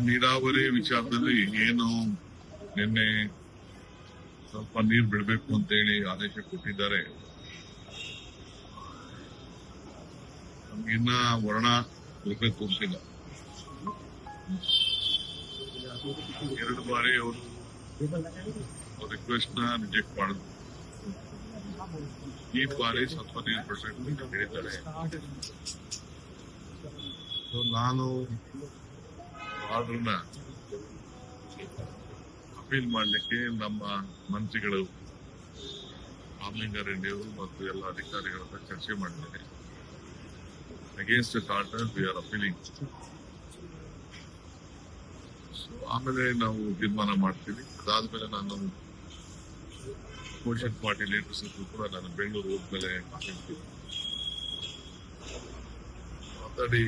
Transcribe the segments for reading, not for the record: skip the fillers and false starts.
ನೀರಾವರಿ ವಿಚಾರದಲ್ಲಿ ಏನು ನಿನ್ನೆ ಸ್ವಲ್ಪ ನೀರು ಬಿಡಬೇಕು ಅಂತ ಹೇಳಿ ಆದೇಶ ಕೊಟ್ಟಿದ್ದಾರೆ. ನಮ್ಗಿನ್ನ ವರ್ಣ ಬಿಡಬೇಕು ಅಂತಿಲ್ಲ. 2 ಬಾರಿ ಅವರು ರಿಕ್ವೆಸ್ಟ್ ನ ರಿಜೆಕ್ಟ್ ಮಾಡಿದ್ರು. ಈ ಬಾರಿ ಸ್ವಲ್ಪ ನೀರು ಬಿಡಬೇಕು ಅಂತ ಹೇಳಿದ್ದಾರೆ. ನಾನು ಆರ್ಡರ್ನ ಅಪೀಲ್ ಮಾಡಲಿಕ್ಕೆ ನಮ್ಮ ಮಂತ್ರಿಗಳು ರಾಮಲಿಂಗಾರೆಡ್ಡಿಯವರು ಮತ್ತು ಎಲ್ಲ ಅಧಿಕಾರಿಗಳ ಹತ್ರ ಚರ್ಚೆ ಮಾಡಿದ್ದೇನೆ. Against this order we are appealing. ಆಮೇಲೆ ನಾವು ತೀರ್ಮಾನ ಮಾಡ್ತೀವಿ. ಅದಾದ್ಮೇಲೆ ನಾನು ಅಪೋಸಿಷನ್ ಪಾರ್ಟಿ ಲೀಡರ್ಸ್ ಕೂಡ ನಾನು ಬೆಂಗಳೂರು ಹೋದ್ಮೇಲೆ ಮಾತಾಡಿ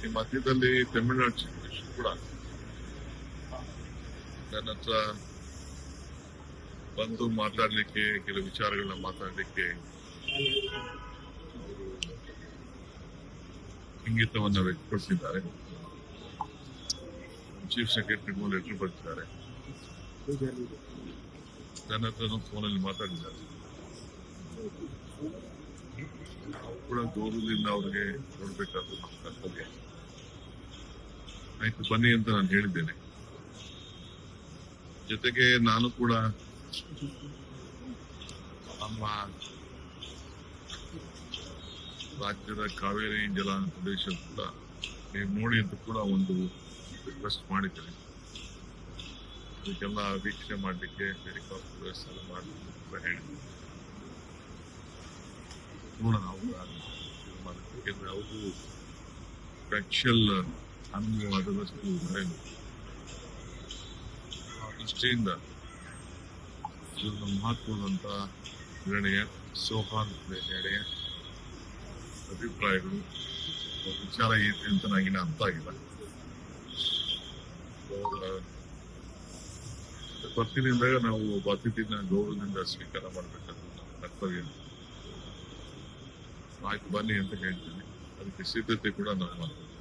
ಈ ಮಧ್ಯದಲ್ಲಿ ತಮಿಳುನಾಡು ಚೀಫ್ ಕೂಡ ನನ್ನ ಹತ್ರ ಬಂದು ಮಾತಾಡ್ಲಿಕ್ಕೆ, ಕೆಲವು ವಿಚಾರಗಳನ್ನ ಮಾತಾಡ್ಲಿಕ್ಕೆ ಇಂಗಿತವನ್ನ ವ್ಯಕ್ತಪಡಿಸಿದ್ದಾರೆ. ಚೀಫ್ ಸೆಕ್ರೆಟರಿಗೂ ಲೆಟರ್ ಬರೆದಿದ್ದಾರೆ. ನನ್ನ ಹತ್ರ ಫೋನಲ್ಲಿ ಮಾತಾಡಿದ್ದಾರೆ. ನಾವು ಕೂಡ ಗೌರವದಿಂದ ಅವ್ರಿಗೆ ನೋಡ್ಬೇಕಾದ ನಮ್ಮ ಕರ್ತವ್ಯ. ಆಯ್ತು ಬನ್ನಿ ಅಂತ ನಾನು ಹೇಳಿದ್ದೇನೆ. ಜೊತೆಗೆ ನಾನು ಕೂಡ ನಮ್ಮ ರಾಜ್ಯದ ಕಾವೇರಿ ಜಲ ಪ್ರದೇಶ ಕೂಡ ನೀವು ನೋಡಿ ಅಂತ ಕೂಡ ಒಂದು ರಿಕ್ವೆಸ್ಟ್ ಮಾಡಿದ್ದೇನೆ. ಅದಕ್ಕೆಲ್ಲ ವೀಕ್ಷಣೆ ಮಾಡಲಿಕ್ಕೆ ಹೆಲಿಕಾಪ್ಟರ್ ವ್ಯವಸ್ಥೆ ಮಾಡಲಿಕ್ಕೆ ಕೂಡ ಹೇಳಿದ್ದೀನಿ. ನೋಡೋಣ ಯಾಕೆಂದ್ರೆ ಅವರು ಫ್ಯಾಕ್ಚುಯಲ್ ಅನುಭವವಾದಷ್ಟು ದೃಷ್ಟಿಯಿಂದ ಇದೊಂದು ಮಹತ್ವದಂತ ನಿರ್ಣಯ, ಸೌಹಾರ್ದತೆಯ ಅಭಿಪ್ರಾಯಗಳು ವಿಚಾರ ಏನಿದೆ ಅಂತ ನನಗಿನ ಅರ್ಥ ಆಗಿಲ್ಲ. ಬರ್ತಿನಿಂದಾಗ ನಾವು ಒಬ್ಬ ಅತಿಥಿನ ಗೌರವದಿಂದ ಸ್ವೀಕಾರ ಮಾಡಬೇಕಾದ್ರೆ ನಮ್ಮ ಕರ್ತವ್ಯ. ಆಯ್ತು ಬನ್ನಿ ಅಂತ ಹೇಳ್ತೀನಿ. ಅದಕ್ಕೆ ಸಿದ್ಧತೆ ಕೂಡ ನಾವು ಮಾಡ್ತೀವಿ.